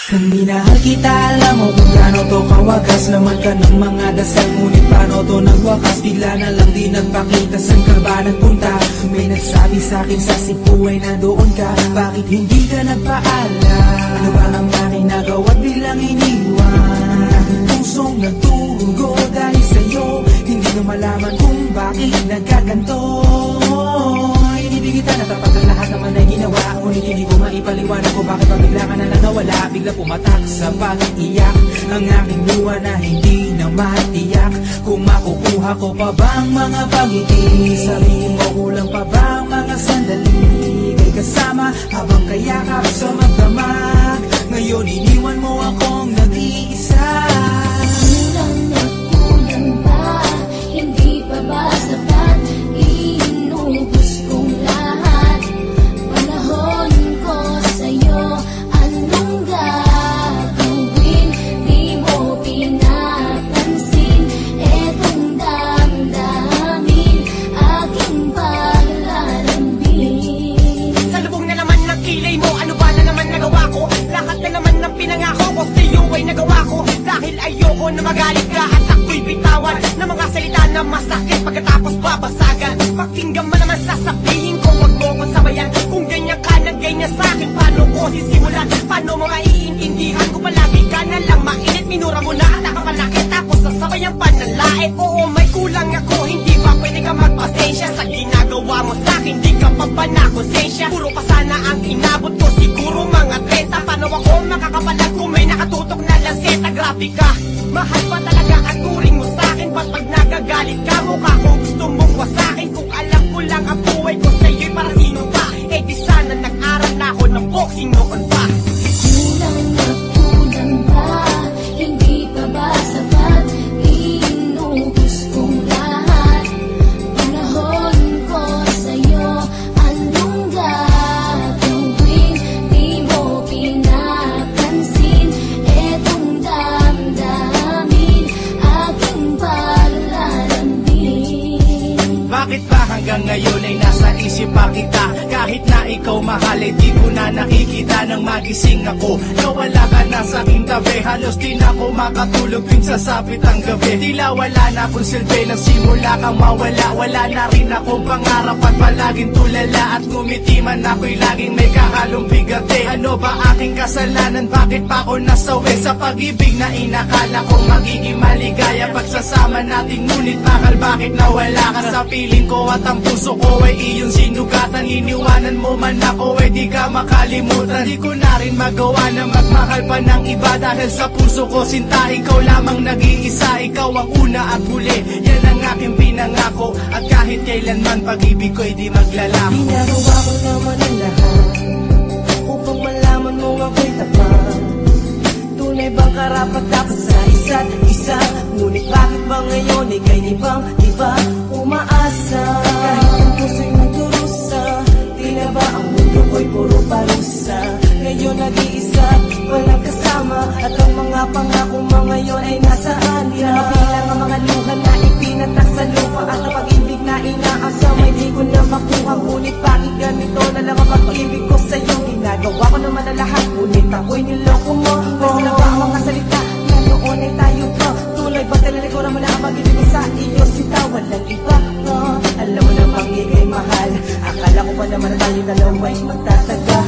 Kung minahal kita, alam mo kung gaano to kawagas. Laman ka ng mga dasal, ngunit paano to nagwakas? Bigla na lang di nagpakita, saan ka ba nagpunta? May nagsabi sa'kin sa Cebu ay nandoon ka. Bakit hindi ka nagpaalam? Ano ba ang aking nagawa't biglang iniwan? Ang aking pusong nagdurugo dahil sa'yo. Hindi na malaman kung bakit nagkaganto. Inibig kita na tapat ang lahat naman ay ginawa. Ngunit hindi ko maipaliwanag ko bakit pabigla ka na lang nawala. Bigla pumatak sa pag-iyak ang aking luha na hindi na matiyak. Kung makukuha ko pa bang mga pangiti? Sabihin mo kulang pa bang mga sandali? Kay kasama habang kayakap sa magdamag. Ngayon iniwan mo akong nag-iisa. Kulang na kulang ba? Hindi pa ba sapat? Inubos kong lahat. Panahon ko sa'yo, anong gagawin? Di mo pinapansin etong damdamin, aking paglalambing. Sa lubong na naman ng kilay mo, ano ba na naman nagawa ko? Lahat na naman ng pinangako ko sa'yo ay nagawa ko. Dahil ayoko na magalit ka at ako'y bitawan ng mga salita na masakit pagkatapos babasagan. Pakinggan mo naman sasabihin ko, wag mo ko sabayan. Kung ganyan ka na ganyan sa'kin, paano ko sisimulan? Paano mo maiintindihan ko palagi ka na lang mainit? Minura mo na at nakapanakit tapos sasabayan pa ng lait. Oo, may kulang ako, hindi ba pwede ka magpasensya sa ginagawa mo sa'kin? Di ka pa ba nakonsensya? Puro pa sana ang inabot ko, siguro mga 30. Paano ako makakapalag kung may nakatutok na lanseta? Grabe ka, mahal pa talaga ang turing mo sa'kin. Ba't pag nagagalit ka, mukha ko gusto mong wasakin? Kung alam ko lang ang buhay ko sa'yo'y para sino pa? Eh di sana nag-aral na ako ng boxing noon pa. Kulang na kulang ba? Hindi pa ba sapat? Inubos kong lahat. Panahon ko sa'yo, anong gagawin? Di mo pinapansin etong damdamin, aking paglalambing. Bakit ba hanggang ngayon ay nasa isip pa kita? Kahit na ikaw mahal, eh di ko na nakikita. Nang magising ako, nawala ka na sa aking tabi. Halos di na ako makatulog tuwing sasapit ang gabi. Tila wala na akong silbi, nagsimula kang mawala. Wala na rin akong pangarap at palaging tulala. At ngumiti man ako'y laging may kahalong bigate. Ano ba aking kasalanan? Bakit pa ako nasawi sa pag-ibig na inakala kong magiging maligaya? Pagsasama natin ngunit bakal bakit nawala ka sa piling ko? At ang puso ko ay iyong sinugatan. Iniwanan mo man ako ay di ka makalimutan. Di ko na rin magawa na magmahal pa ng iba. Dahil sa puso ko sinta, ikaw lamang nag-iisa. Ikaw ang una at huli, yan ang aking pinangako. At kahit kailanman pag-ibig ko'y di maglalako. Ginagawa ko naman ang lahat upang malaman mo ako'y tapat. Tunay bang karapat dapat sa isa't isa? Ngunit bakit ba ngayon ika'y di ba umaasa? Kahit ang puso'y nagdurusa, di na ba ang mundo ko'y puro parusa? Ngayon nag-iisa, walang kasama. At ang mga pangako mo ngayon ay nasaan? Di na mabilang ang mga luha na ipinatak sa lupa. At ang pag-ibig na inaasam ay di ko na makuha. Ngunit bakit ganito na lang ang pag-ibig ko sa'yo? Ginagawa ko naman ang lahat, ngunit ako'y niloko mo. Pwede na ba ang mga salita na noon ay tayo pa? Tuloy ba talaga mo na ang pag-ibig ko sa iyo? Sita, walang iba. Alam mo namang ika'y mahal. Akala ko pa naman na tayo dalawa'y magtataga.